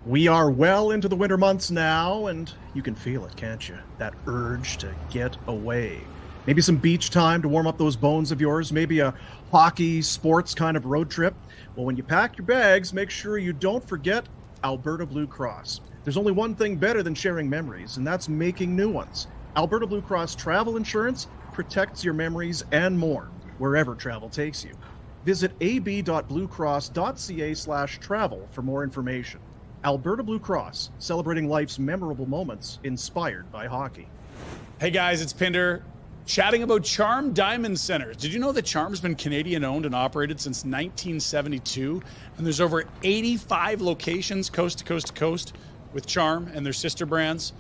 We are well into the winter months now, and you can feel it, can't you? That urge to get away. Maybe some beach time to warm up those bones of yours, maybe a hockey, sports kind of road trip. Well, when you pack your bags, make sure you don't forget Alberta Blue Cross. There's only one thing better than sharing memories, and that's making new ones. Alberta Blue Cross Travel Insurance protects your memories and more, wherever travel takes you. Visit ab.bluecross.ca/travel for more information. Alberta Blue Cross, celebrating life's memorable moments inspired by hockey. Hey guys, it's Pinder chatting about Charm Diamond Centers. Did you know that Charm's been Canadian owned and operated since 1972? And there's over 85 locations coast to coast to coast with Charm and their sister brands.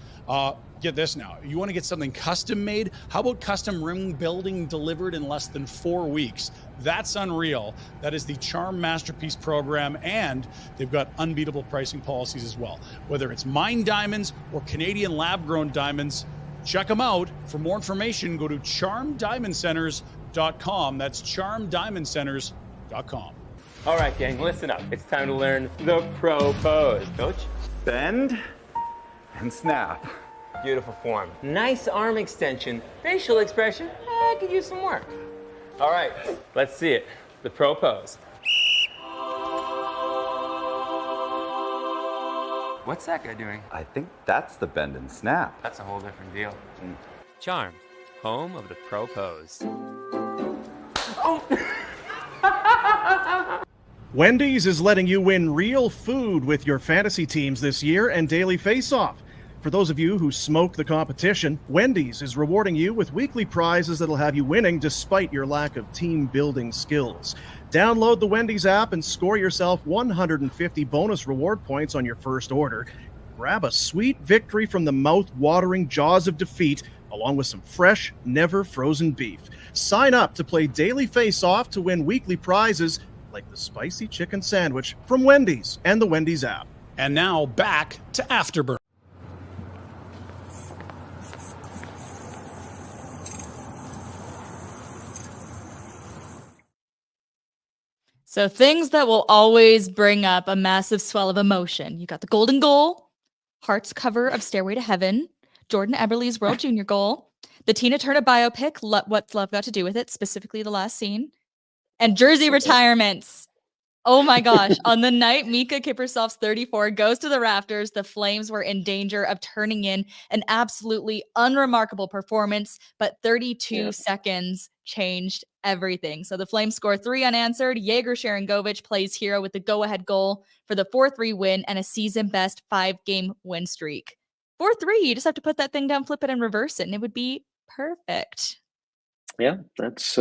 Get this now. You want to get something custom made? How about custom ring building delivered in less than 4 weeks? That's unreal. That is the Charm Masterpiece program, and they've got unbeatable pricing policies as well. Whether it's mined diamonds or Canadian lab-grown diamonds, check them out. For more information, go to charmdiamondcenters.com. That's charmdiamondcenters.com. All right, gang, listen up. It's time to learn the pro pose. Coach? Bend and snap. Beautiful form. Nice arm extension. Facial expression, could use some work. All right, let's see it. The pro pose. What's that guy doing? I think that's the bend and snap. That's a whole different deal. Charm, home of the pro pose. Oh! Wendy's is letting you win real food with your fantasy teams this year and Daily Face-Off. For those of you who smoked the competition, Wendy's is rewarding you with weekly prizes that'll have you winning despite your lack of team-building skills. Download the Wendy's app and score yourself 150 bonus reward points on your first order. Grab a sweet victory from the mouth-watering jaws of defeat, along with some fresh, never-frozen beef. Sign up to play Daily Face-Off to win weekly prizes like the spicy chicken sandwich from Wendy's and the Wendy's app. And now back to Afterburner. So things that will always bring up a massive swell of emotion. You got the golden goal, Heart's cover of Stairway to Heaven, Jordan Eberle's World Junior goal, the Tina Turner biopic, What's Love Got to Do with It, specifically the last scene, and jersey retirements. Oh my gosh. On the night Miikka Kiprusoff's 34 goes to the rafters, the Flames were in danger of turning in an absolutely unremarkable performance, but 32 seconds changed everything. So the Flames score 3 unanswered. Yegor Sharangovich plays hero with the go-ahead goal for the 4-3 win and a season-best 5-game win streak. 4-3, you just have to put that thing down, flip it, and reverse it, and it would be perfect. Yeah, that's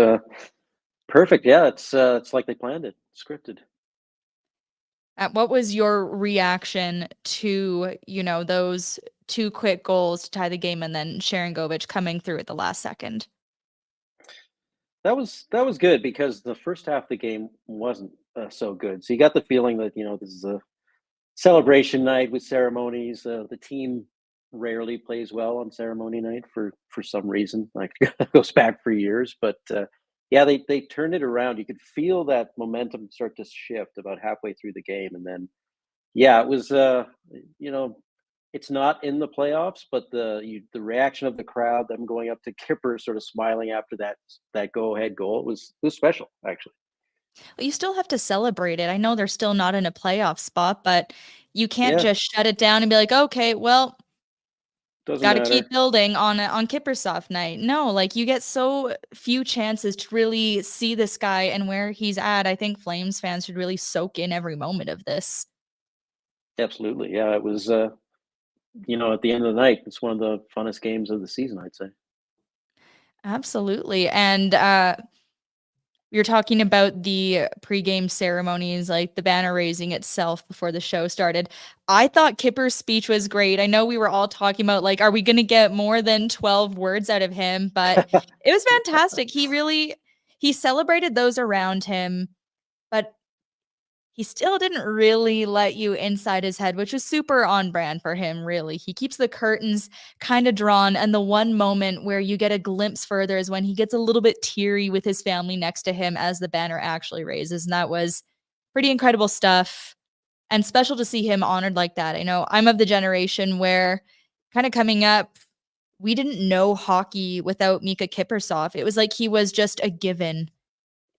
perfect. Yeah, it's like they planned it, scripted. What was your reaction to, those 2 quick goals to tie the game and then Sharangovich coming through at the last second? That was good because the first half of the game wasn't so good. So you got the feeling that, this is a celebration night with ceremonies. The team rarely plays well on ceremony night for some reason. Like it goes back for years, but yeah, they turned it around. You could feel that momentum start to shift about halfway through the game, and then it was it's not in the playoffs, but the reaction of the crowd, them going up to Kipper, sort of smiling after that go-ahead goal was special, actually. Well, you still have to celebrate it. I know they're still not in a playoff spot, but you can't just shut it down and be like, okay, well, got to keep building on Kiprusoff night. No, like you get so few chances to really see this guy and where he's at. I think Flames fans should really soak in every moment of this. Absolutely. Yeah, it was, at the end of the night, it's one of the funnest games of the season, I'd say. Absolutely. And you're talking about the pregame ceremonies, like the banner raising itself before the show started. I thought Kipper's speech was great. I know we were all talking about, like, are we going to get more than 12 words out of him? But it was fantastic. He celebrated those around him, but he still didn't really let you inside his head, which was super on brand for him, really. He keeps the curtains kind of drawn, and the one moment where you get a glimpse further is when he gets a little bit teary with his family next to him as the banner actually raises, and that was pretty incredible stuff. and special to see him honored like that. I know I'm of the generation where kind of coming up, we didn't know hockey without Miikka Kiprusoff. It was like he was just a given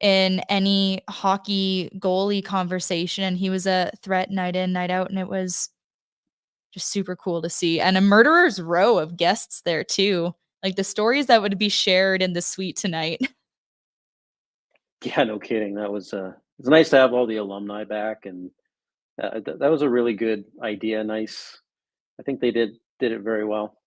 in any hockey goalie conversation, and he was a threat night in, night out, and it was just super cool to see. And a murderer's row of guests there too. Like the stories that would be shared in the suite tonight. Yeah, no kidding. That was it's nice to have all the alumni back, and that was a really good idea. Nice. I think they did it very well.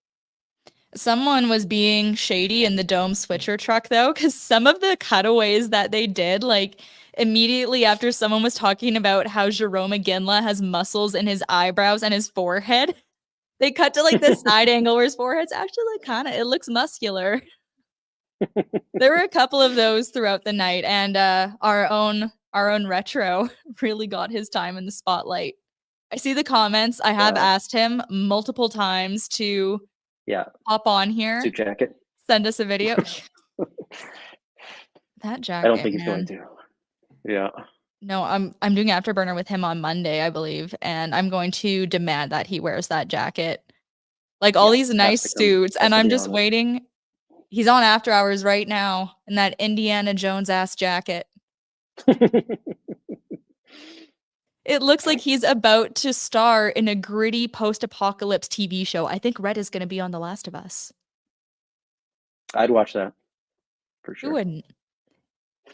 Someone was being shady in the Dome switcher truck though, because some of the cutaways that they did, like immediately after someone was talking about how Jerome Iginla has muscles in his eyebrows and his forehead, they cut to like the side angle where his forehead's actually like it looks muscular. There were a couple of those throughout the night, and our own Retro really got his time in the spotlight. I see the comments. I have asked him multiple times to hop on here. Suit jacket. Send us a video. That jacket. I don't think he's going to. Yeah. No, I'm doing Afterburner with him on Monday, I believe, and I'm going to demand that he wears that jacket. Like all these nice suits, and I'm just waiting. He's on After Hours right now in that Indiana Jones ass jacket. It looks like he's about to star in a gritty post-apocalypse TV show. I think Red is going to be on The Last of Us. I'd watch that for sure. Who wouldn't?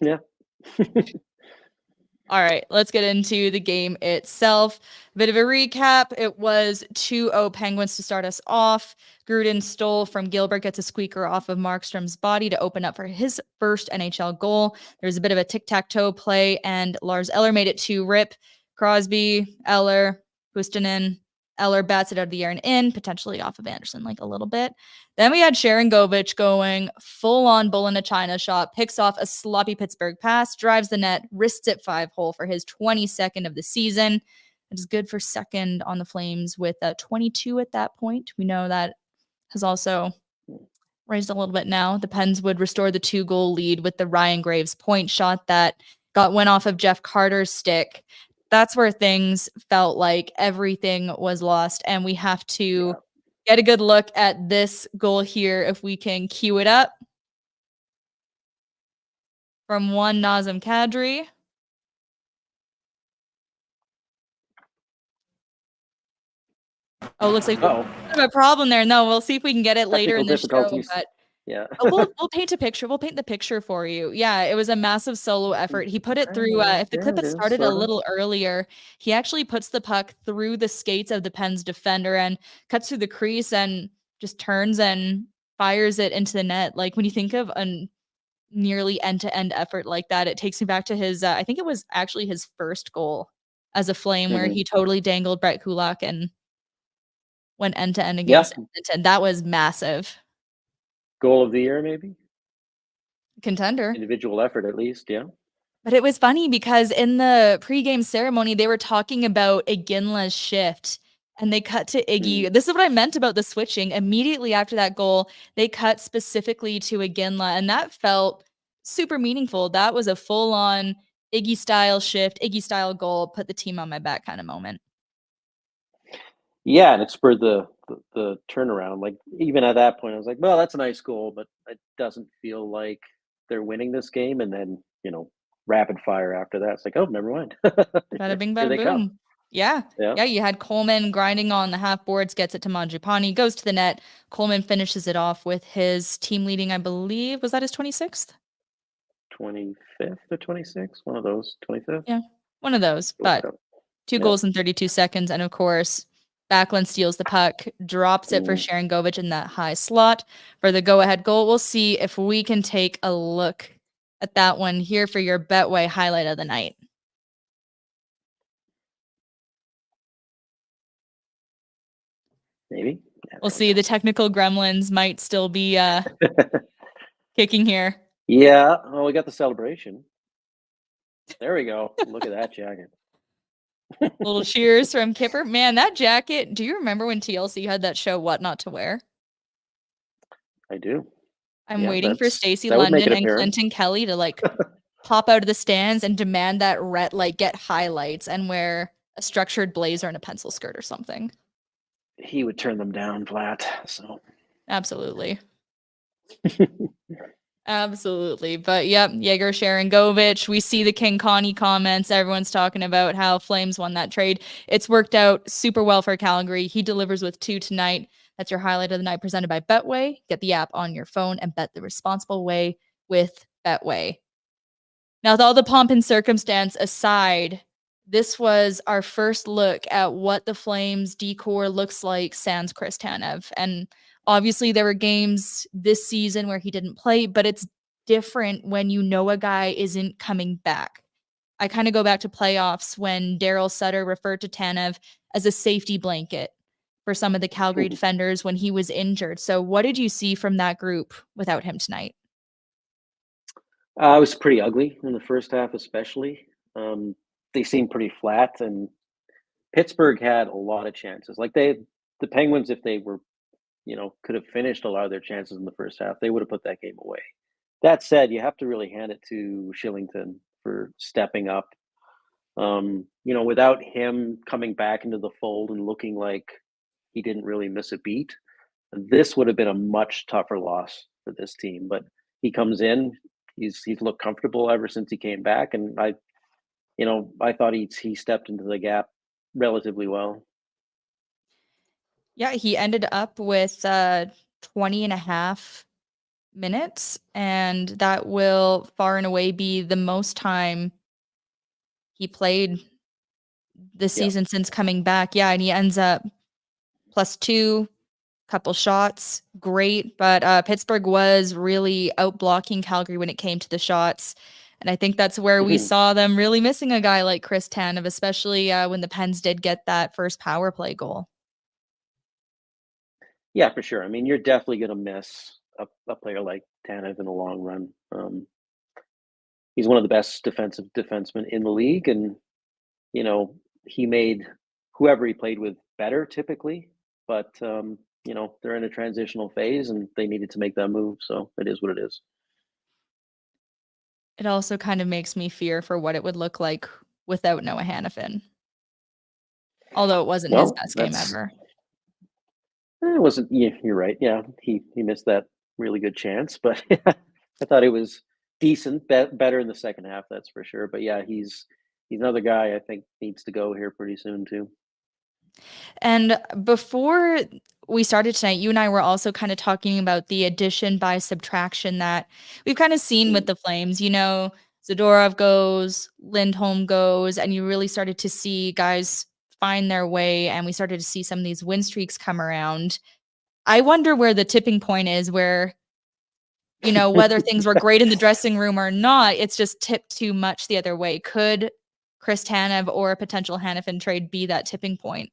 Yeah. All right, let's get into the game itself. A bit of a recap. It was 2-0 Penguins to start us off. Gruden stole from Gilbert, gets a squeaker off of Markstrom's body to open up for his first NHL goal. There was a bit of a tic-tac-toe play, and Lars Eller made it to Rip. Crosby, Eller, Puistinen. Eller bats it out of the air and in, potentially off of Anderson like a little bit. Then we had Sharangovich going full-on bull in a China shot, picks off a sloppy Pittsburgh pass, drives the net, wrists it 5-hole for his 22nd of the season. It is good for second on the Flames with 22 at that point. We know that has also raised a little bit now. The Pens would restore the 2-goal lead with the Ryan Graves point shot that went off of Jeff Carter's stick. That's where things felt like everything was lost, and we have to get a good look at this goal here if we can cue it up. From one Nazem Kadri. Oh, looks like we have a problem there. No, we'll see if we can get it later in the show. But yeah, we'll paint a picture. We'll paint the picture for you. Yeah, it was a massive solo effort. He put it through. If the clip had started a little earlier, he actually puts the puck through the skates of the Pens defender and cuts through the crease and just turns and fires it into the net. Like when you think of a nearly end-to-end effort like that, it takes me back to his. I think it was actually his first goal as a Flame, where he totally dangled Brett Kulak and went end-to-end against Edmonton. That was massive. Goal of the year, maybe? Contender. Individual effort, at least, yeah. But it was funny because in the pregame ceremony, they were talking about Iginla's shift, and they cut to Iggy. This is what I meant about the switching. Immediately after that goal, they cut specifically to Iginla, and that felt super meaningful. That was a full-on Iggy-style shift, Iggy-style goal, put the team on my back kind of moment. Yeah, and it spurred the turnaround. Like even at that point, I was like, "Well, that's a nice goal, but it doesn't feel like they're winning this game." And then rapid fire after that. It's like, "Oh, never mind." Bada bing, bada boom. Yeah. You had Coleman grinding on the half boards, gets it to Mangiapane, goes to the net. Coleman finishes it off with his team leading, I believe, was that his 26th? 25th or 26th? One of those. 25th. Yeah, one of those. But 2 goals in 32 seconds, and of course, Backlund steals the puck, drops it for Sharangovich in that high slot for the go-ahead goal. We'll see if we can take a look at that one here for your Betway highlight of the night. Maybe. We'll see. The technical gremlins might still be kicking here. Yeah. Oh, we got the celebration. There we go. Look at that jacket. Little cheers from Kipper. Man, that jacket. Do you remember when TLC had that show, What Not to Wear? I do. I'm waiting for Stacey London and Clinton Kelly to pop out of the stands and demand that Rhett get highlights and wear a structured blazer and a pencil skirt or something. He would turn them down flat. So Absolutely. Absolutely. But yep, Yegor Sharangovich. We see the King Connie comments. Everyone's talking about how Flames won that trade. It's worked out super well for Calgary. He delivers with 2 tonight. That's your highlight of the night presented by Betway. Get the app on your phone and bet the responsible way with Betway. Now, with all the pomp and circumstance aside, this was our first look at what the Flames decor looks like sans Chris Tanev. And obviously there were games this season where he didn't play, but it's different when you know a guy isn't coming back. I kind of go back to playoffs when Daryl Sutter referred to Tanev as a safety blanket for some of the Calgary defenders when he was injured. So what did you see from that group without him tonight? it was pretty ugly in the first half, especially. They seemed pretty flat, and Pittsburgh had a lot of chances. Like the Penguins, if they were, could have finished a lot of their chances in the first half, they would have put that game away. That said, you have to really hand it to Shillington for stepping up. Without him coming back into the fold and looking like he didn't really miss a beat, this would have been a much tougher loss for this team. But he comes in, he's looked comfortable ever since he came back, and I thought he stepped into the gap relatively well. Yeah, he ended up with 20 and a half minutes, and that will far and away be the most time he played this season since coming back. Yeah, and he ends up +2, couple shots, great. But Pittsburgh was really out-blocking Calgary when it came to the shots. And I think that's where we saw them really missing a guy like Chris Tanev, especially when the Pens did get that first power play goal. Yeah, for sure. I mean, you're definitely going to miss a player like Tanev in the long run. He's one of the best defensive defensemen in the league, and he made whoever he played with better typically. But they're in a transitional phase, and they needed to make that move. So it is what it is. It also kind of makes me fear for what it would look like without Noah Hannafin. Although it wasn't his best game ever. It wasn't. Yeah, you're right. Yeah, he missed that really good chance, but I thought it was decent, better in the second half. That's for sure. But yeah, he's another guy I think needs to go here pretty soon too. And before we started tonight, you and I were also kind of talking about the addition by subtraction that we've kind of seen with the Flames. Zadorov goes, Lindholm goes, and you really started to see guys find their way, and we started to see some of these win streaks come around. I wonder where the tipping point is where, whether things were great in the dressing room or not, it's just tipped too much the other way. Could Chris Tanev or a potential Hannafin trade be that tipping point?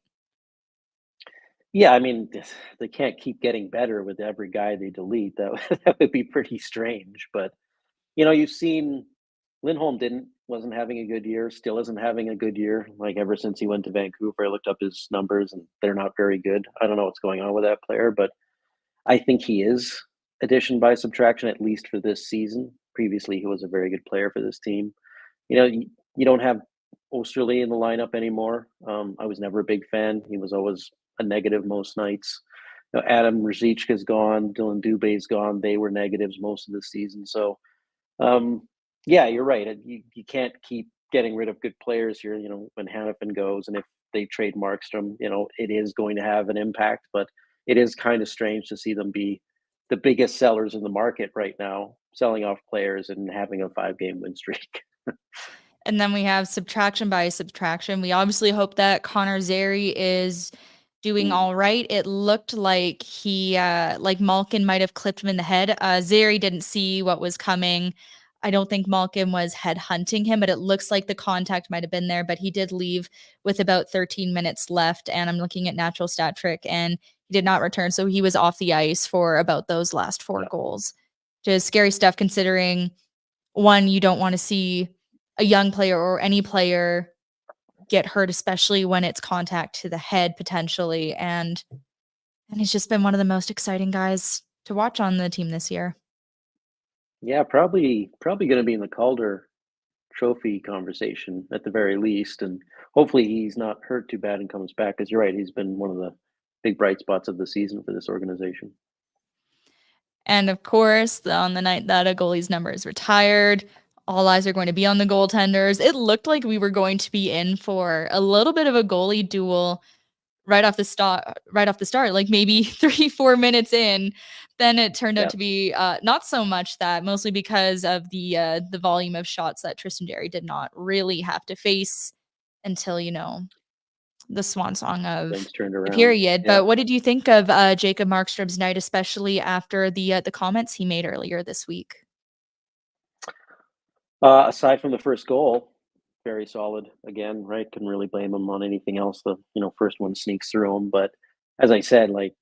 Yeah, I mean, they can't keep getting better with every guy they delete. That would be pretty strange. But you've seen Lindholm wasn't having a good year, still isn't having a good year. Like ever since he went to Vancouver, I looked up his numbers and they're not very good. I don't know what's going on with that player, but I think he is addition by subtraction, at least for this season. Previously, he was a very good player for this team. You don't have Osterley in the lineup anymore. I was never a big fan. He was always a negative most nights. Adam Ruzicka's gone, Dylan Dubé's gone. They were negatives most of the season. So, yeah, you're right. You can't keep getting rid of good players here. When Hannafin goes, and if they trade Markstrom, it is going to have an impact. But it is kind of strange to see them be the biggest sellers in the market right now, selling off players and having a 5-game win streak. And then we have subtraction by subtraction. We obviously hope that Connor Zary is doing all right. It looked like like Malkin might have clipped him in the head. Zary didn't see what was coming. I don't think Malkin was head hunting him, but it looks like the contact might have been there. But he did leave with about 13 minutes left. And I'm looking at Natural Stat Trick, and he did not return. So he was off the ice for about those last 4 goals. Just scary stuff considering, one, you don't want to see a young player or any player get hurt, especially when it's contact to the head potentially. And he's just been one of the most exciting guys to watch on the team this year. Yeah, probably going to be in the Calder trophy conversation at the very least. And hopefully he's not hurt too bad and comes back, because you're right, he's been one of the big bright spots of the season for this organization. And of course, on the night that a goalie's number is retired, all eyes are going to be on the goaltenders. It looked like we were going to be in for a little bit of a goalie duel right off the start, like maybe 3-4 minutes in. Then it turned out to be not so much that, mostly because of the volume of shots that Tristan Jarry did not really have to face until, the swan song of the period. But what did you think of Jacob Markstrom's night, especially after the comments he made earlier this week? Aside from the first goal, very solid again, right? Couldn't really blame him on anything else. The first one sneaks through him, but as I said, like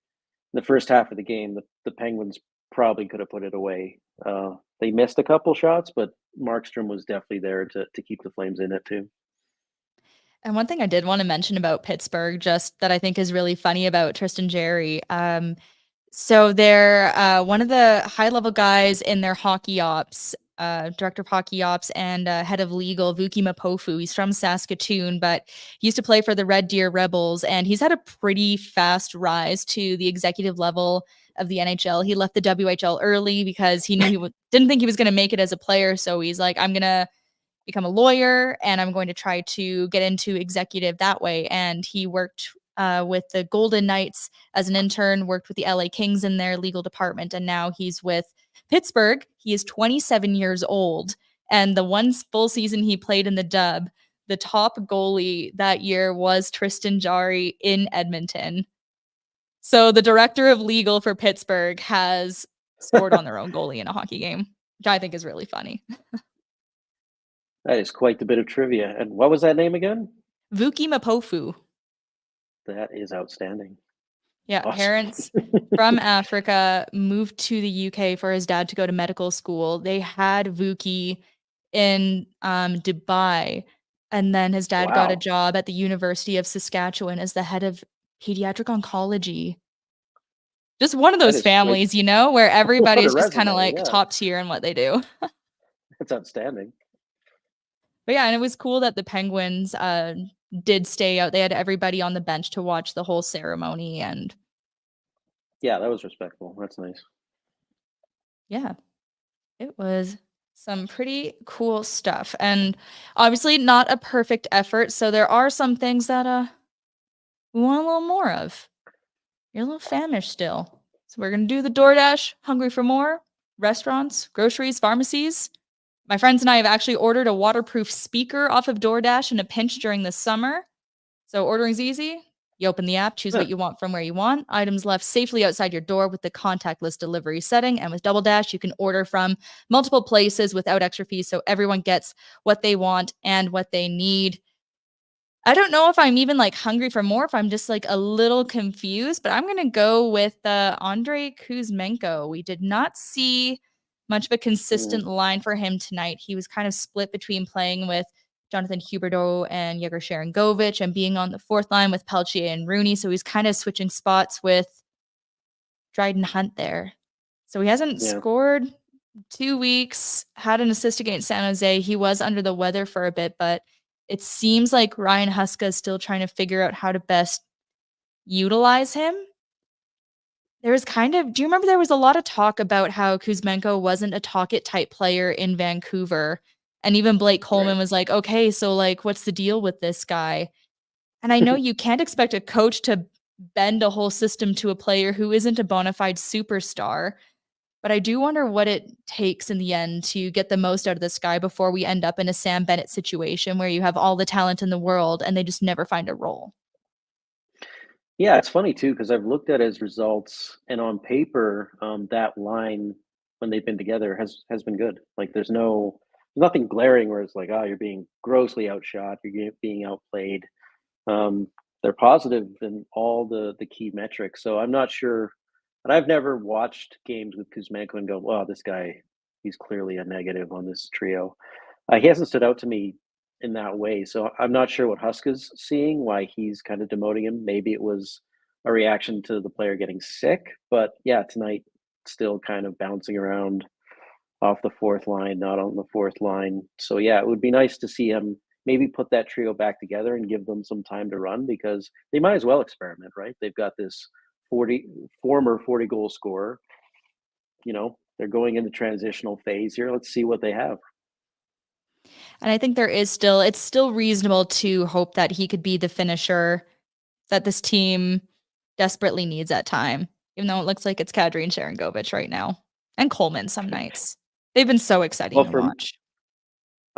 the first half of the game, the Penguins probably could have put it away. They missed a couple shots, but Markstrom was definitely there to keep the Flames in it too. And one thing I did want to mention about Pittsburgh, just that I think is really funny about Tristan Jarry. So they're one of the high-level guys in their hockey ops, director of hockey ops and head of legal, Vuki Mapofu. He's from Saskatoon, but he used to play for the Red Deer Rebels, and he's had a pretty fast rise to the executive level of the NHL. He left the WHL early because he knew didn't think he was going to make it as a player, so he's like, I'm going to become a lawyer, and I'm going to try to get into executive that way. And he worked with the Golden Knights as an intern, worked with the LA Kings in their legal department, and now he's with Pittsburgh. He is 27 years old, and the one full season he played in the dub, the top goalie that year was Tristan Jarry in Edmonton. So the director of legal for Pittsburgh has scored on their own goalie in a hockey game, which I think is really funny. That is quite the bit of trivia. And what was that name again? Vuki Mapofu. That is outstanding. Yeah, awesome. Parents from Africa moved to the UK for his dad to go to medical school. They had Vuki in Dubai, and then his dad got a job at the University of Saskatchewan as the head of pediatric oncology. Just one of those families, where everybody's just kind of like top tier in what they do. That's outstanding. But yeah, and it was cool that the Penguins did stay out. They had everybody on the bench to watch the whole ceremony, and yeah, that was respectful. That's nice. Yeah, it was some pretty cool stuff, and obviously not a perfect effort. So there are some things that we want a little more of. You're a little famished still, so we're gonna do the DoorDash. Hungry for more? Restaurants, groceries, pharmacies. My friends and I have actually ordered a waterproof speaker off of DoorDash in a pinch during the summer. So ordering's easy. You open the app, choose what you want from where you want. Items left safely outside your door with the contactless delivery setting. And with Double Dash, you can order from multiple places without extra fees, so everyone gets what they want and what they need. I don't know if I'm even hungry for more, if I'm just a little confused, but I'm going to go with Andrei Kuzmenko. We did not see much of a consistent line for him tonight. He was kind of split between playing with Jonathan Huberdeau and Yegor Sharangovich and being on the fourth line with Peltier and Rooney. So he's kind of switching spots with Dryden Hunt there. So he hasn't scored 2 weeks, had an assist against San Jose. He was under the weather for a bit, but it seems like Ryan Huska is still trying to figure out how to best utilize him. Do you remember there was a lot of talk about how Kuzmenko wasn't a talk-it type player in Vancouver? And even Blake Coleman was like, okay, so what's the deal with this guy? And I know you can't expect a coach to bend a whole system to a player who isn't a bona fide superstar. But I do wonder what it takes in the end to get the most out of this guy before we end up in a Sam Bennett situation where you have all the talent in the world and they just never find a role. Yeah, it's funny too, because I've looked at his results, and on paper, that line when they've been together has been good. There's nothing glaring where it's you're being grossly outshot, you're being outplayed. They're positive in all the key metrics. So I'm not sure, and I've never watched games with Kuzmenko and go, "Wow, this guy, he's clearly a negative on this trio." He hasn't stood out to me in that way. So I'm not sure what Huska's seeing, why he's kind of demoting him. Maybe it was a reaction to the player getting sick, but yeah, tonight still kind of bouncing around off the fourth line, not on the fourth line. So yeah, it would be nice to see him maybe put that trio back together and give them some time to run, because they might as well experiment, right? They've got this former 40 goal scorer. They're going into transitional phase here. Let's see what they have. And I think it's still reasonable to hope that he could be the finisher that this team desperately needs at time, even though it looks like it's Kadri and Sharangovich right now. And Coleman some nights. They've been so exciting to watch.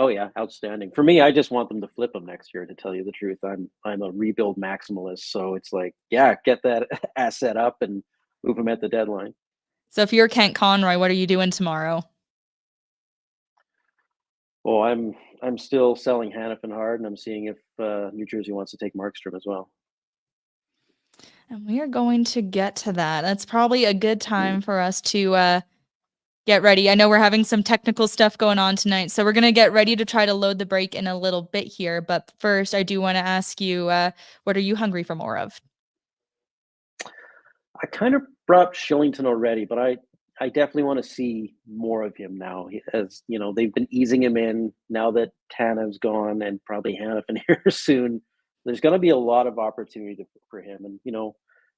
Oh yeah, outstanding. For me, I just want them to flip him next year, to tell you the truth. I'm a rebuild maximalist, so it's like, yeah, get that asset up and move him at the deadline. So if you're Kent Conroy, what are you doing tomorrow? Well, I'm still selling Hannafin hard, and I'm seeing if New Jersey wants to take Markstrom as well. And we are going to get to that. That's probably a good time for us to get ready. I know we're having some technical stuff going on tonight, so we're going to get ready to try to load the break in a little bit here. But first, I do want to ask you, what are you hungry for more of? I kind of brought Shillington already, but I definitely want to see more of him now. As you know, they've been easing him in now that Tanev's gone and probably Hannafin here soon. There's going to be a lot of opportunity for him. And,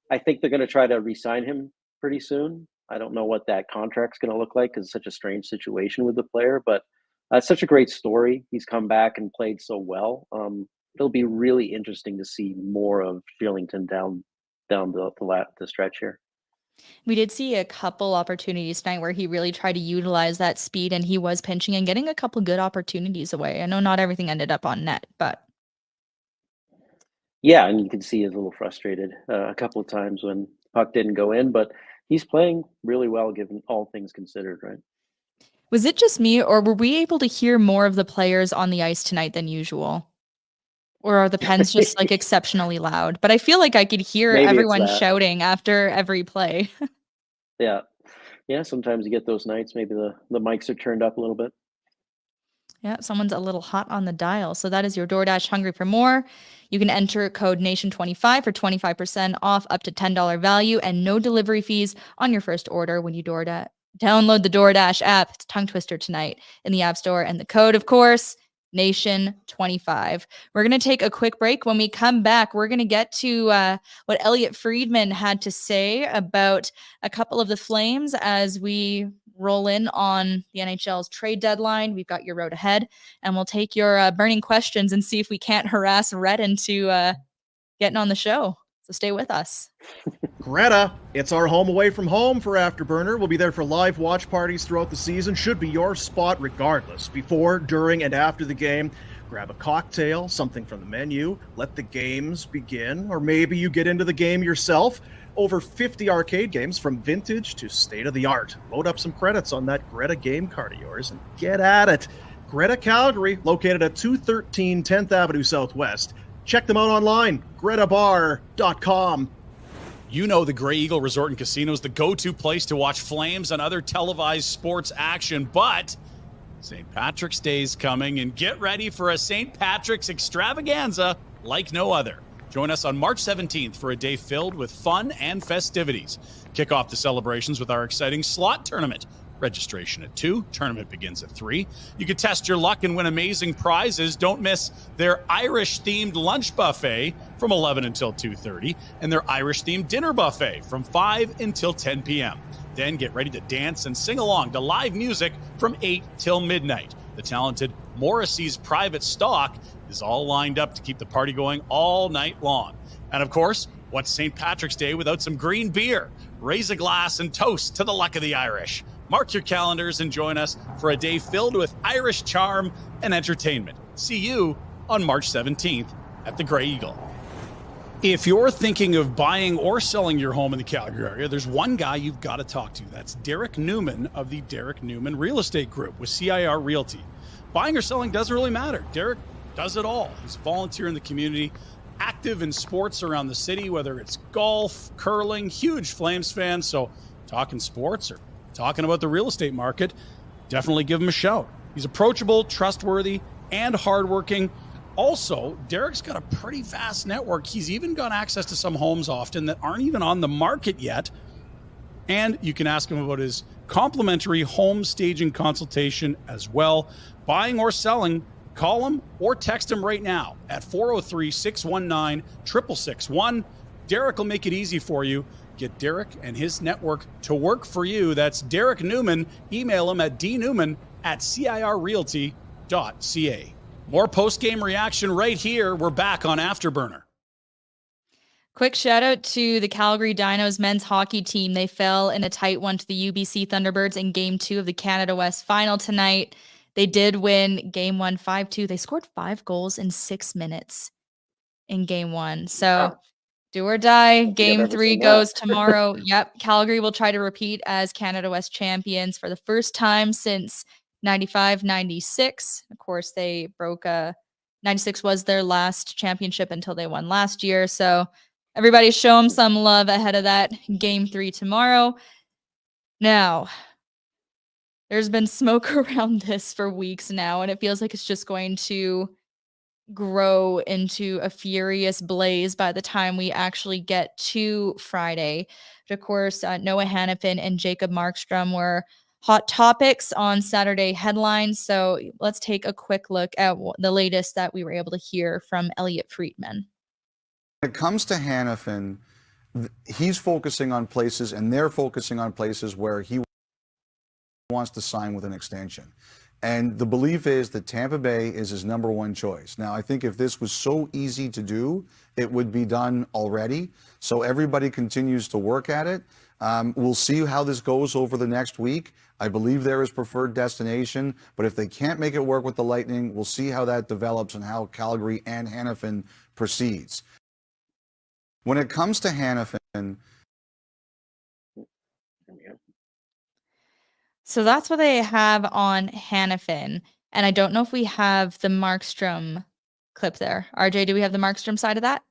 I think they're going to try to re-sign him pretty soon. I don't know what that contract's going to look like, because it's such a strange situation with the player, but it's such a great story. He's come back and played so well. It'll be really interesting to see more of Shillington down the stretch here. We did see a couple opportunities tonight where he really tried to utilize that speed, and he was pinching and getting a couple good opportunities away. I know not everything ended up on net, but yeah, and you can see he's a little frustrated a couple of times when puck didn't go in, but he's playing really well given all things considered, right? Was it just me, or were we able to hear more of the players on the ice tonight than usual? Or are the pens just like exceptionally loud? But I feel like I could hear everyone shouting after every play. Yeah. Sometimes you get those nights. Maybe the mics are turned up a little bit. Yeah, someone's a little hot on the dial. So that is your DoorDash Hungry for More. You can enter code NATION25 for 25% off up to $10 value and no delivery fees on your first order when you download the DoorDash app. It's tongue twister tonight in the App Store. And the code, of course, Nation25. We're going to take a quick break. When we come back, we're going to get to what Elliot Friedman had to say about a couple of the Flames as we roll in on the NHL's trade deadline. We've got your road ahead, and we'll take your burning questions and see if we can't harass Rhett into getting on the show. So stay with us. Greta, it's our home away from home for Afterburner. We'll be there for live watch parties throughout the season. Should be your spot regardless. Before, during, and after the game, grab a cocktail, something from the menu, let the games begin, or maybe you get into the game yourself. Over 50 arcade games from vintage to state-of-the-art. Load up some credits on that Greta game card of yours and get at it. Greta Calgary, located at 213 10th Avenue Southwest. Check them out online, gretabar.com. You know the Grey Eagle Resort and Casino is the go-to place to watch Flames and other televised sports action, but St. Patrick's Day is coming, and get ready for a St. Patrick's extravaganza like no other. Join us on March 17th for a day filled with fun and festivities. Kick off the celebrations with our exciting slot tournament. Registration at 2, tournament begins at 3. You can test your luck and win amazing prizes. Don't miss their Irish-themed lunch buffet from 11 until 2:30 and their Irish-themed dinner buffet from 5 until 10 p.m. Then get ready to dance and sing along to live music from 8 till midnight. The talented Morrissey's Private Stock is all lined up to keep the party going all night long. And of course, what's St. Patrick's Day without some green beer? Raise a glass and toast to the luck of the Irish. Mark your calendars and join us for a day filled with Irish charm and entertainment. See you on March 17th at the Grey Eagle. If you're thinking of buying or selling your home in the Calgary area, there's one guy you've got to talk to. That's Derek Newman of the Derek Newman Real Estate Group with CIR Realty. Buying or selling doesn't really matter. Derek does it all. He's a volunteer in the community, active in sports around the city, whether it's golf, curling, huge Flames fan. So talking sports or talking about the real estate market, definitely give him a shout. He's approachable, trustworthy, and hardworking. Also, Derek's got a pretty vast network. He's even got access to some homes often that aren't even on the market yet. And you can ask him about his complimentary home staging consultation as well. Buying or selling, call him or text him right now at 403-619-6661. Derek will make it easy for you. Get Derek and his network to work for you. That's Derek Newman. Email him at dnewman@cirrealty.ca. More post-game reaction right here. We're back on Afterburner. Quick shout out to the Calgary Dinos men's hockey team. They fell in a tight one to the UBC Thunderbirds in Game 2 of the Canada West Final tonight. They did win Game 1 5-2. They scored 5 goals in 6 minutes in Game 1. So do or die. Game 3 goes tomorrow. Yep. Calgary will try to repeat as Canada West champions for the first time since 95-96. Of course, they broke 96 was their last championship until they won last year. So everybody show them some love ahead of that Game 3 tomorrow. Now, there's been smoke around this for weeks now, and it feels like it's just going to grow into a furious blaze by the time we actually get to Friday. But of course, Noah Hannafin and Jacob Markstrom were hot topics on Saturday headlines. So let's take a quick look at the latest that we were able to hear from Elliot Friedman. When it comes to Hannafin, he's focusing on places, and they're focusing on places where he wants to sign with an extension. And the belief is that Tampa Bay is his number one choice. Now, I think if this was so easy to do, it would be done already. So everybody continues to work at it. We'll see how this goes over the next week. I believe there is preferred destination, but if they can't make it work with the Lightning, we'll see how that develops and how Calgary and Hannafin proceeds. When it comes to Hannafin, so that's what they have on Hannafin. And I don't know if we have the Markstrom clip there. RJ, do we have the Markstrom side of that?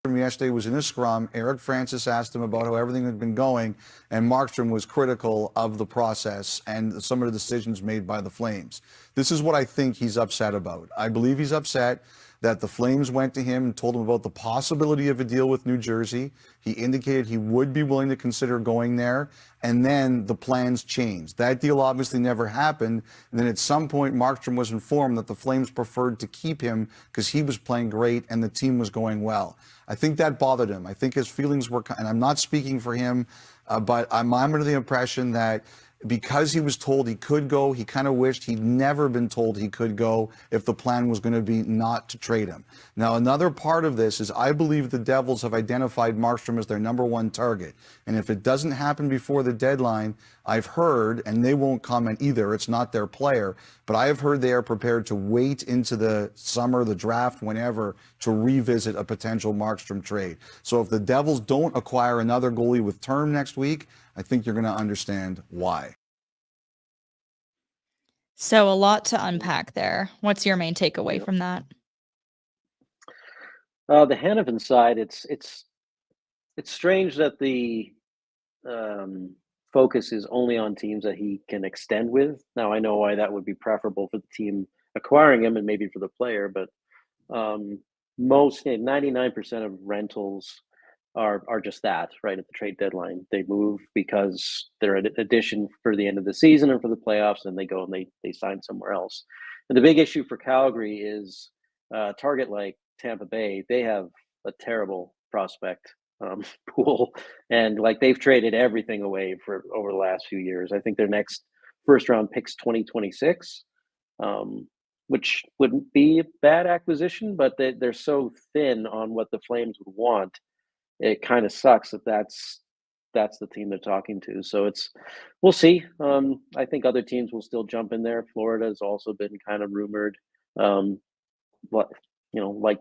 Yesterday was in a scrum. Eric Francis asked him about how everything had been going, and Markstrom was critical of the process and some of the decisions made by the Flames. This is what I think he's upset about. I believe he's upset that the Flames went to him and told him about the possibility of a deal with New Jersey. He indicated he would be willing to consider going there, and then the plans changed. That deal obviously never happened, and then at some point Markstrom was informed that the Flames preferred to keep him because he was playing great and the team was going well. I think that bothered him. I think his feelings were, and I'm not speaking for him, but I'm under the impression that because he was told he could go, he kind of wished he'd never been told he could go if the plan was going to be not to trade him. Now, another part of this is I believe the Devils have identified Markstrom as their number one target. And if it doesn't happen before the deadline, I've heard, and they won't comment either, it's not their player, but I have heard they are prepared to wait into the summer, the draft, whenever, to revisit a potential Markstrom trade. So if the Devils don't acquire another goalie with term next week, I think you're going to understand why. So a lot to unpack there. What's your main takeaway from that? The Hannafin side, it's strange that the focus is only on teams that he can extend with. Now, I know why that would be preferable for the team acquiring him and maybe for the player, but 99% of rentals are just that, right, at the trade deadline. They move because they're an addition for the end of the season and for the playoffs, and they go and they sign somewhere else. And the big issue for Calgary is a target like Tampa Bay. They have a terrible prospect pool, and like they've traded everything away for over the last few years. I think their next first round pick's 2026, which wouldn't be a bad acquisition, but they're so thin on what the Flames would want. It kind of sucks that that's the team they're talking to. So we'll see. I think other teams will still jump in there. Florida has also been kind of rumored. Like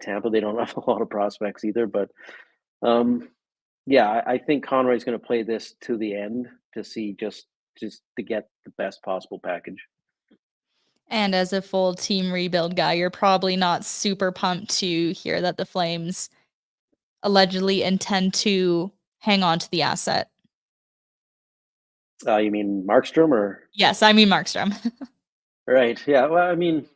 Tampa, they don't have a lot of prospects either. But I think Conroy's going to play this to the end to see just to get the best possible package. And as a full team rebuild guy, you're probably not super pumped to hear that the Flames allegedly intend to hang on to the asset. You mean Markstrom or? Yes, I mean Markstrom. Right. Yeah. Well, I mean,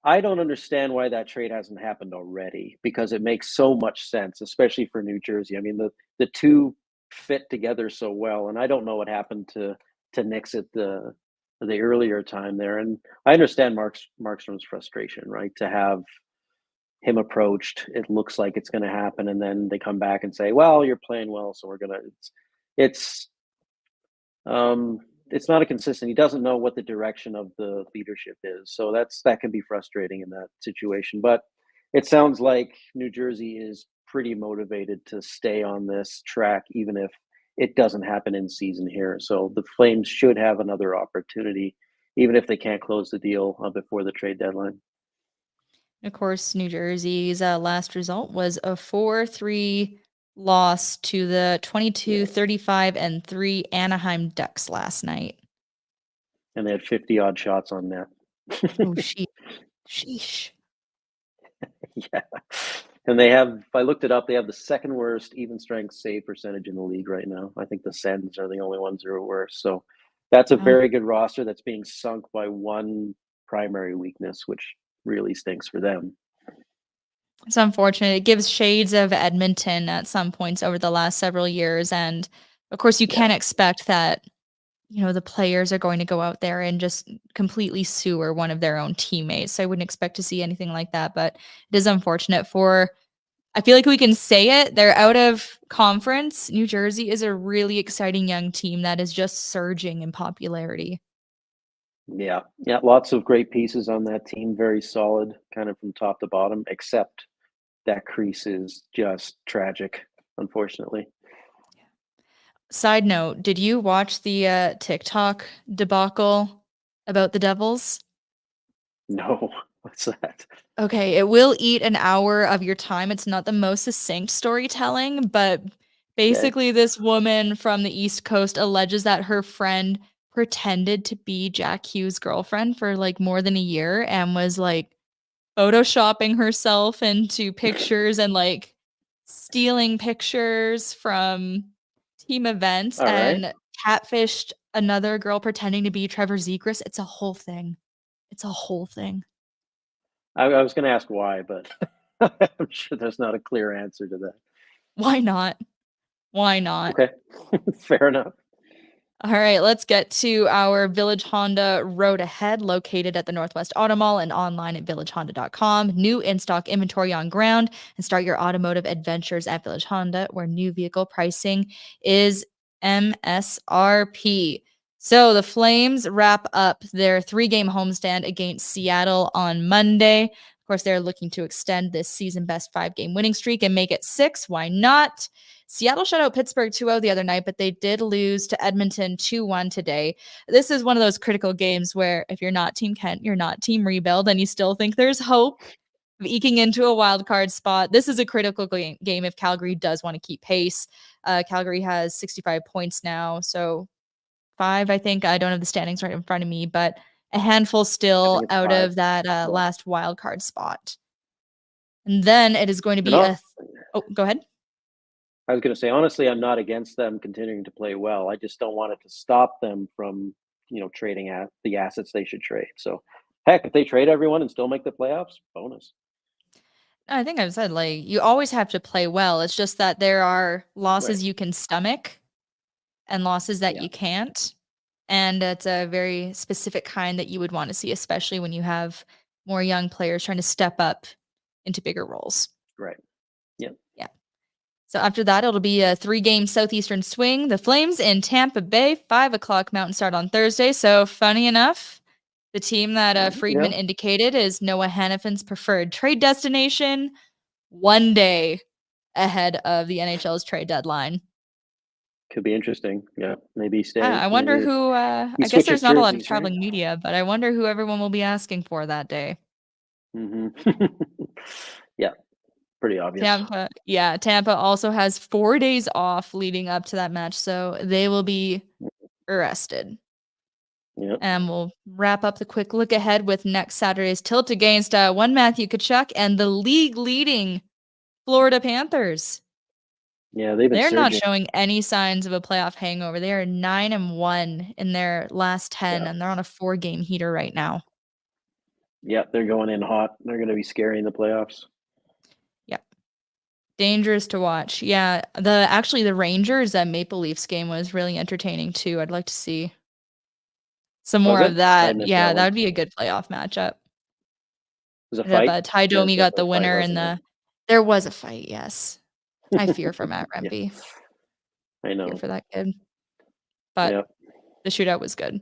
I don't understand why that trade hasn't happened already because it makes so much sense, especially for New Jersey. I mean, the two fit together so well, and I don't know what happened to Nix at the earlier time there. And I understand Markstrom's frustration, right? To have him approached, it looks like it's going to happen, and then they come back and say, "Well, you're playing well, so we're gonna." It's um, it's not a consistent. He doesn't know what the direction of the leadership is, so that can be frustrating in that situation. But it sounds like New Jersey is pretty motivated to stay on this track, even if it doesn't happen in season here. So the Flames should have another opportunity, even if they can't close the deal before the trade deadline. Of course, New Jersey's last result was a 4-3 loss to the 22-35-3 Anaheim Ducks last night. And they had 50 odd shots on net. Oh, sheesh. Yeah. And they have, if I looked it up, they have the second worst even strength save percentage in the league right now. I think the Sens are the only ones who are worse. So that's a very good roster that's being sunk by one primary weakness, which really stinks for them. It's unfortunate. It gives shades of Edmonton at some points over the last several years. And of course, you can't expect that, the players are going to go out there and just completely sewer one of their own teammates. So I wouldn't expect to see anything like that. But it is unfortunate I feel like we can say it. They're out of conference. New Jersey is a really exciting young team that is just surging in popularity. Yeah. Yeah. Lots of great pieces on that team. Very solid, kind of from top to bottom, except that crease is just tragic, unfortunately. Side note, did you watch the TikTok debacle about the Devils? No. What's that? Okay, it will eat an hour of your time. It's not the most succinct storytelling, but basically this woman from the East Coast alleges that her friend pretended to be Jack Hughes' girlfriend for like more than a year and was like photoshopping herself into pictures and like stealing pictures from team events and catfished another girl pretending to be Trevor Zegras. It's a whole thing. It's a whole thing. I was going to ask why, but I'm sure there's not a clear answer to that. Why not? Why not? Okay. Fair enough. All right, let's get to our Village Honda Road Ahead, located at the Northwest Auto Mall and online at villagehonda.com. New in-stock inventory on ground, and start your automotive adventures at Village Honda, where new vehicle pricing is MSRP. So the Flames wrap up their 3-game homestand against Seattle on Monday. Of course, they're looking to extend this season best 5-game winning streak and make it 6. Why not? Seattle shut out Pittsburgh 2-0 the other night, but they did lose to Edmonton 2-1 today. This is one of those critical games where if you're not Team Kent, you're not Team Rebuild, and you still think there's hope of eking into a wild card spot. This is a critical game if Calgary does want to keep pace. Calgary has 65 points now, so 5, I think. I don't have the standings right in front of me, but a handful still out 5. of that last wild card spot. And then it is going to be go ahead. I was going to say, honestly, I'm not against them continuing to play well. I just don't want it to stop them from, trading at the assets they should trade. So, heck, if they trade everyone and still make the playoffs, bonus. I think I've said, you always have to play well. It's just that there are losses you can stomach and losses that you can't. And it's a very specific kind that you would want to see, especially when you have more young players trying to step up into bigger roles. Right. Yeah. Yeah. So after that, it'll be a 3-game Southeastern swing. The Flames in Tampa Bay, 5 o'clock Mountain Start on Thursday. So funny enough, the team that Friedman indicated is Noah Hannafin's preferred trade destination, one day ahead of the NHL's trade deadline. Could be interesting. Yeah, maybe stay. I wonder who. I guess there's not a lot of traveling media, but I wonder who everyone will be asking for that day. Mm-hmm. Yeah, pretty obvious. Tampa also has 4 days off leading up to that match, so they will be arrested. Yeah. And we'll wrap up the quick look ahead with next Saturday's tilt against one Matthew Tkachuk and the league-leading Florida Panthers. Yeah, they're not showing any signs of a playoff hangover. They are 9-1 in their last 10, and they're on a 4-game heater right now. Yeah, they're going in hot. They're going to be scary in the playoffs. Yep. Dangerous to watch. Yeah, the Rangers Maple Leafs game was really entertaining too. I'd like to see some Was more it? of I that. missed Yeah, that that one. would be a good playoff matchup. It was a Ended up, fight. Ty There was Domi got the definitely a fight, winner in wasn't there was a fight, yes. I fear for Matt Yeah. Rempe. I Fear know. for that kid. But Yep. the shootout was good.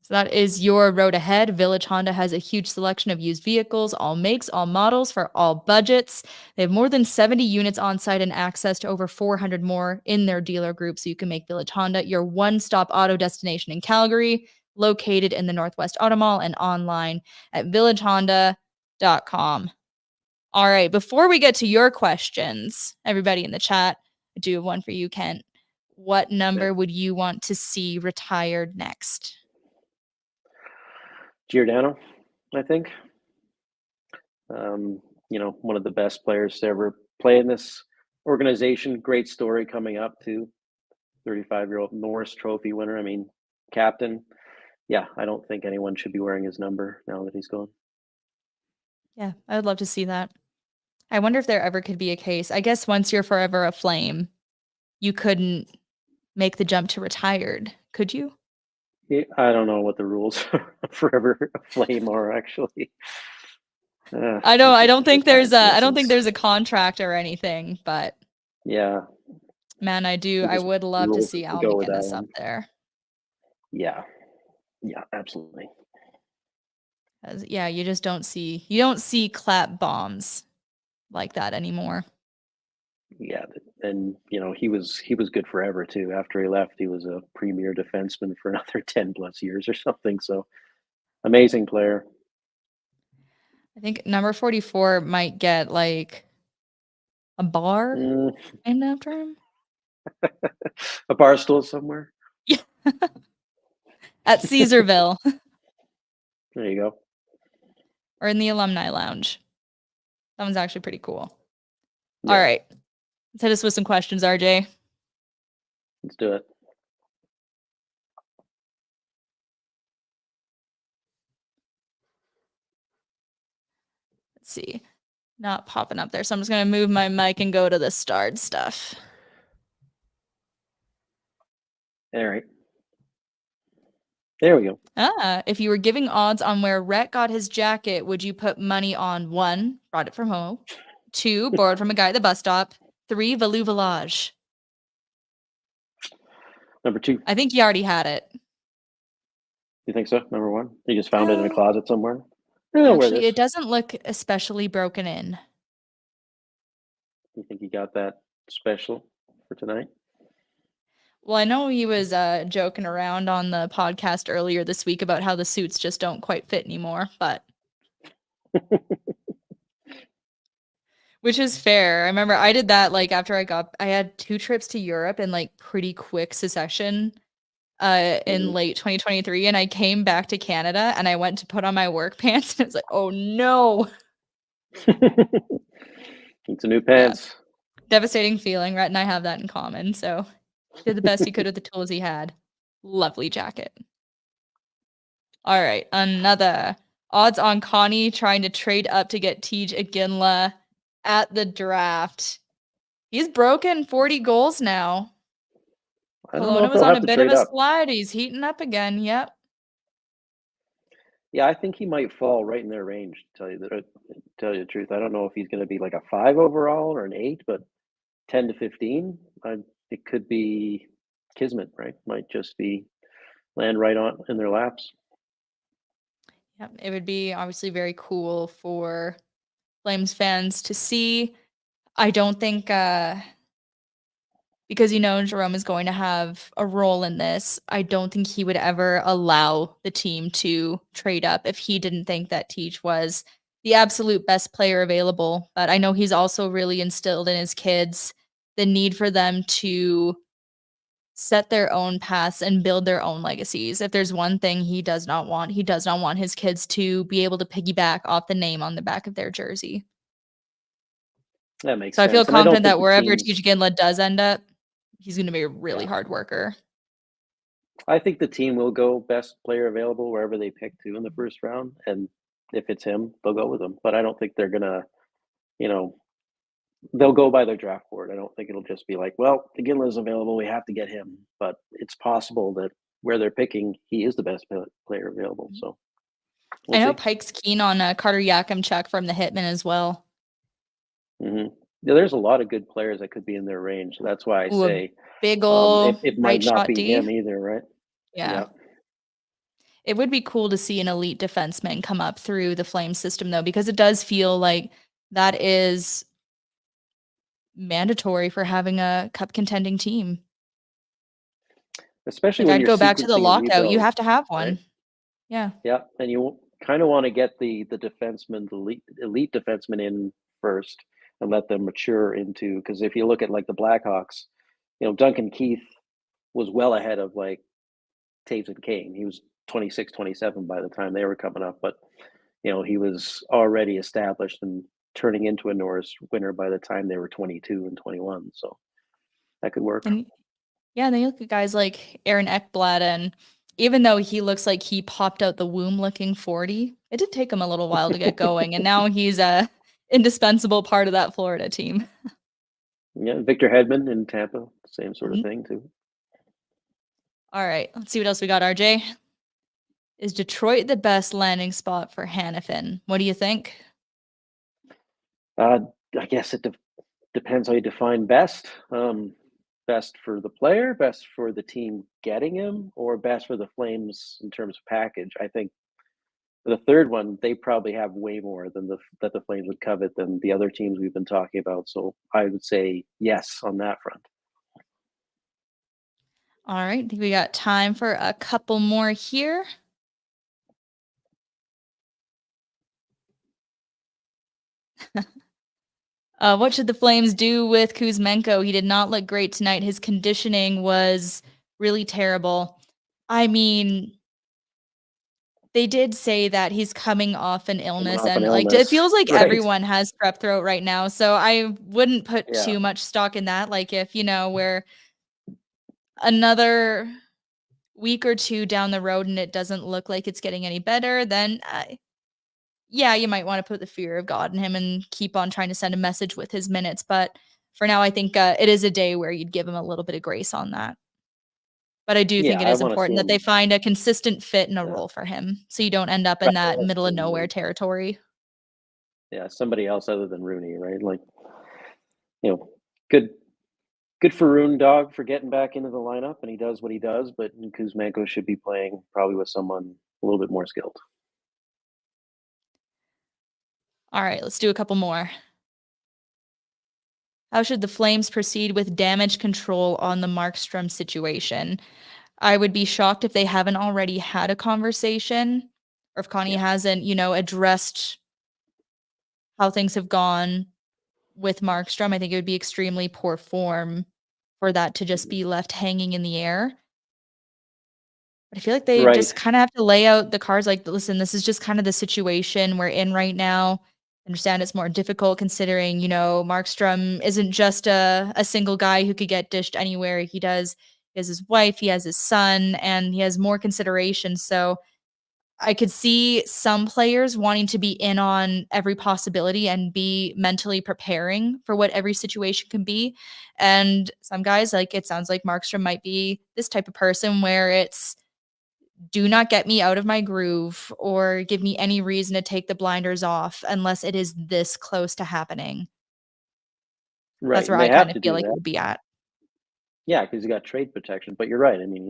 So that is your road ahead. Village Honda has a huge selection of used vehicles, all makes, all models for all budgets. They have more than 70 units on site and access to over 400 more in their dealer group. So you can make Village Honda your one-stop auto destination in Calgary, located in the Northwest Auto Mall and online at villagehonda.com. All right, before we get to your questions, everybody in the chat, I do have one for you, Kent. What number would you want to see retired next? Giordano, I think. One of the best players to ever play in this organization. Great story coming up too. 35-year-old Norris Trophy winner. I mean, captain. Yeah, I don't think anyone should be wearing his number now that he's gone. Yeah, I would love to see that. I wonder if there ever could be a case. I guess once you're forever a Flame, you couldn't make the jump to retired, could you? Yeah, I don't know what the rules forever flame are actually. I don't think there's a a contract or anything, but yeah. man, I Just would love to rules see to Al go with that McGinnis up one. there. Yeah, absolutely. Yeah, you don't see clap bombs like that anymore. Yeah, and he was good forever too. After he left, he was a premier defenseman for another 10 plus years or something. So amazing player. I think number 44 might get like a bar named after him. A bar stool somewhere. Yeah. At Caesarville. There you go. Or in the alumni lounge. That one's actually pretty cool. Yeah. All right. Let's hit us with some questions, RJ. Let's do it. Let's see. Not popping up there. So I'm just going to move my mic and go to the starred stuff. All right. There we go. If you were giving odds on where Rhett got his jacket, would you put money on 1, brought it from home, 2, borrowed from a guy at the bus stop, 3, Valu Village? Number 2. I think you already had it. You think so? Number 1? You just found it in a closet somewhere? Actually, it doesn't look especially broken in. You think you got that special for tonight? Well, I know he was joking around on the podcast earlier this week about how the suits just don't quite fit anymore, but which is fair. I remember I did that like after I had 2 trips to Europe in like pretty quick succession in late 2023, and I came back to Canada and I went to put on my work pants and it was like, oh no. It's a new pants. Yeah. Devastating feeling. Rhett and I have that in common, so did the best he could with the tools he had. Lovely jacket. All right, another. Odds on Connie trying to trade up to get Tej Iginla at the draft. He's broken 40 goals now. Kelowna was on a bit of a slide. He's heating up again. Yep. Yeah, I think he might fall right in their range, to tell you the truth. I don't know if he's going to be like a 5 overall or an 8, but 10 to 15, it could be Kismet, right? Might just be land right on in their laps. Yeah, it would be obviously very cool for Flames fans to see. I don't think because Jerome is going to have a role in this, I don't think he would ever allow the team to trade up if he didn't think that Tej was the absolute best player available. But I know he's also really instilled in his kids the need for them to set their own paths and build their own legacies. If there's one thing he does not want his kids to be able to piggyback off the name on the back of their jersey. That makes sense. I feel confident that wherever Tej teams... Iginla does end up, he's going to be a really hard worker. I think the team will go best player available wherever they pick to in the first round. And if it's him, they'll go with him. But I don't think they're gonna, you know, they'll go by their draft board. I don't think it'll just be like, well, McGinley is available, we have to get him. But it's possible that where they're picking, he is the best player available. So I know see. Pike's keen on Carter Yakimchuk from the Hitmen as well. Yeah, there's a lot of good players that could be in their range. So that's why I Ooh, a say big ol' it might right not shot be D. him either, right? Yeah. It would be cool to see an elite defenseman come up through the Flames system, though, because it does feel like that is mandatory for having a cup contending team. Especially Like, when I'd you're go back to the sequencing a lockout. You rebuild, have to have one. right? Yeah. Yeah, and you kind of want to get the defenseman, the elite defenseman in first, and let them mature into. Because if you look at like the Blackhawks, you know, Duncan Keith was well ahead of like Taves and Kane. He was 26, 27 by the time they were coming up, but you know, he was already established and turning into a Norris winner by the time they were 22 and 21. So that could work. And yeah, and then you look at guys like Aaron Ekblad, and even though he looks like he popped out the womb looking 40, it did take him a little while to get going, and now he's a indispensable part of that Florida team. Yeah, Victor Hedman in Tampa, same sort of Mhm. thing too. All right, let's see what else we got, RJ. Is Detroit the best landing spot for Hanifin? What do you think? I guess it depends how you define best. Best for the player, best for the team getting him, or best for the Flames in terms of package. I think the third one, they probably have way more than that the Flames would covet than the other teams we've been talking about. So I would say yes on that front. All right, I think we got time for a couple more here. What should the Flames do with Kuzmenko? He did not look great tonight. His conditioning was really terrible. I mean, they did say that he's coming off an illness, and like it feels like right. everyone has strep throat right now. So I wouldn't put Yeah. too much stock in that. Like if, you know, we're another week or two down the road and it doesn't look like it's getting any better, then yeah, you might want to put the fear of God in him and keep on trying to send a message with his minutes. But for now, I think it is a day where you'd give him a little bit of grace on that. But I do think it I is wanna see important that they him. find a consistent fit and a Yeah. role for him, so you don't end up in that middle of nowhere territory. Yeah, somebody else other than Rooney, right? Like, you know, good for Rune Dog for getting back into the lineup, and he does what he does. But Kuzmenko should be playing probably with someone a little bit more skilled. All right, let's do a couple more. How should the Flames proceed with damage control on the Markstrom situation? I would be shocked if they haven't already had a conversation, or if Connie hasn't, you know, addressed how things have gone with Markstrom. I think it would be extremely poor form for that to just be left hanging in the air. But I feel like they just kind of have to lay out the cards like, listen, this is just kind of the situation we're in right now. Understand it's more difficult considering, you know, Markstrom isn't just a single guy who could get dished anywhere. He has his wife, he has his son, and he has more consideration. So I could see some players wanting to be in on every possibility and be mentally preparing for what every situation can be. And some guys, like it sounds like Markstrom might be this type of person where it's do not get me out of my groove or give me any reason to take the blinders off unless it is this close to happening. Right. That's where They I have kind of to feel do like it that. would be at. Yeah, because he's got trade protection. But you're right. I mean,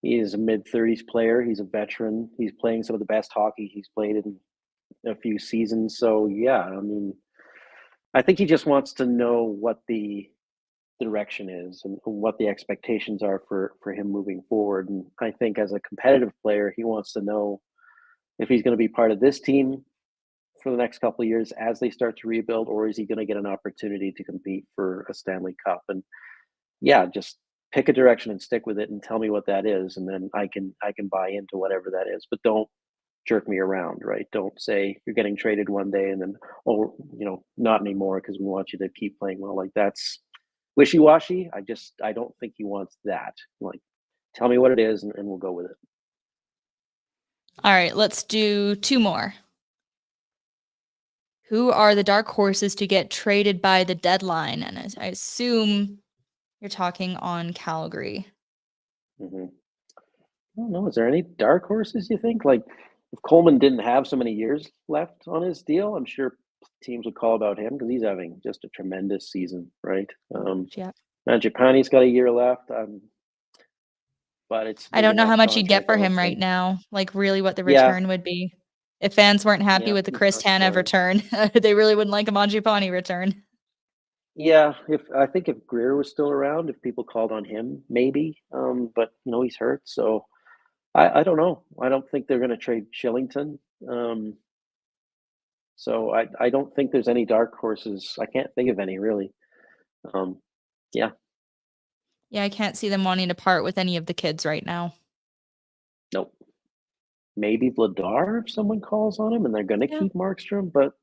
he is a mid-30s player. He's a veteran. He's playing some of the best hockey he's played in a few seasons. So yeah, I mean, I think he just wants to know what the direction is and what the expectations are for him moving forward. And I think as a competitive player, he wants to know if he's going to be part of this team for the next couple of years as they start to rebuild, or is he going to get an opportunity to compete for a Stanley Cup? And yeah, just pick a direction and stick with it and tell me what that is, and then I can buy into whatever that is. But don't jerk me around, right? Don't say you're getting traded one day and then, oh, you know, not anymore because we want you to keep playing well. Like that's wishy-washy. I don't think he wants that. Like, tell me what it is and we'll go with it. All right, let's do 2 more. Who are the dark horses to get traded by the deadline? And I assume you're talking on Calgary. Mm-hmm. I don't know. Is there any dark horses you think? Like, if Coleman didn't have so many years left on his deal, I'm sure teams would call about him because he's having just a tremendous season, right? Yeah. Mangiapane's got a year left, but it's I don't maybe know not how much you'd get contract for him right eligible. now. Like, really, what the Yeah, return would be. If fans weren't happy yeah, with the he's Chris not Tanev scoring. return, they really wouldn't like a Mangiapane return. Yeah, if I think if Greer was still around, if people called on him, maybe. But he's hurt, so I don't know. I don't think they're going to trade Shillington. So I don't think there's any dark horses. I can't think of any really. Yeah, Yeah, I can't see them wanting to part with any of the kids right now. nope. Maybe Vladar if someone calls on him and they're going to Yeah. keep Markstrom, but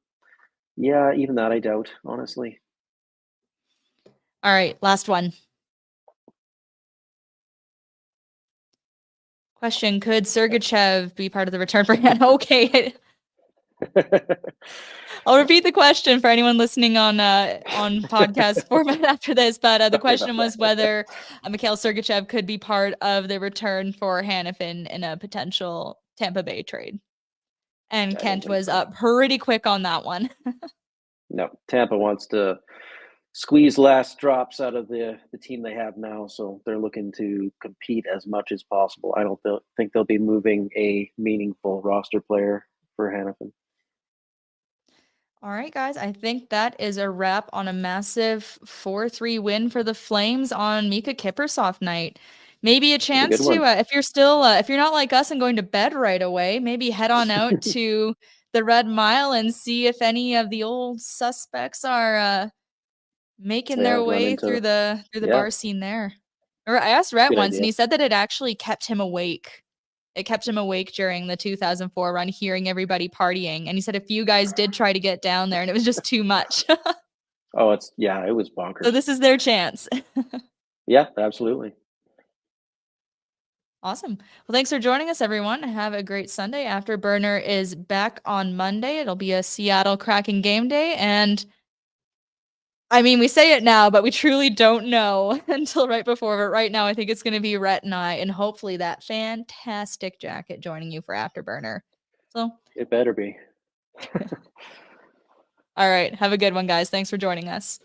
yeah, even that I doubt, honestly. All right, last one. Question: could Sergachev be part of the return for Hannah? Okay. I'll repeat the question for anyone listening on podcast format after this. But the question was whether Mikhail Sergachev could be part of the return for Hanifin in a potential Tampa Bay trade. And Kent was up pretty quick on that one. No, Tampa wants to squeeze last drops out of the team they have now, so they're looking to compete as much as possible. I don't think they'll be moving a meaningful roster player for Hanifin. All right, guys. I think that is a wrap on a massive 4-3 win for the Flames on Miikka Kiprusoff night. Maybe a chance to, if you're still, if you're not like us and going to bed right away, maybe head on out to the Red Mile and see if any of the old suspects are making their way through the bar scene there. Or I asked Rhett once, and he said that it actually kept him awake. It kept him awake during the 2004 run, hearing everybody partying. And he said a few guys did try to get down there, and it was just too much. Oh, it was bonkers. So this is their chance. Yeah, absolutely. Awesome. Well, thanks for joining us, everyone. Have a great Sunday. Afterburner is back on Monday. It'll be a Seattle Kraken game day. And I mean, we say it now, but we truly don't know until right before. But right now, I think it's going to be Rhett and I, and hopefully that fantastic jacket joining you for Afterburner. So it better be. All right. Have a good one, guys. Thanks for joining us.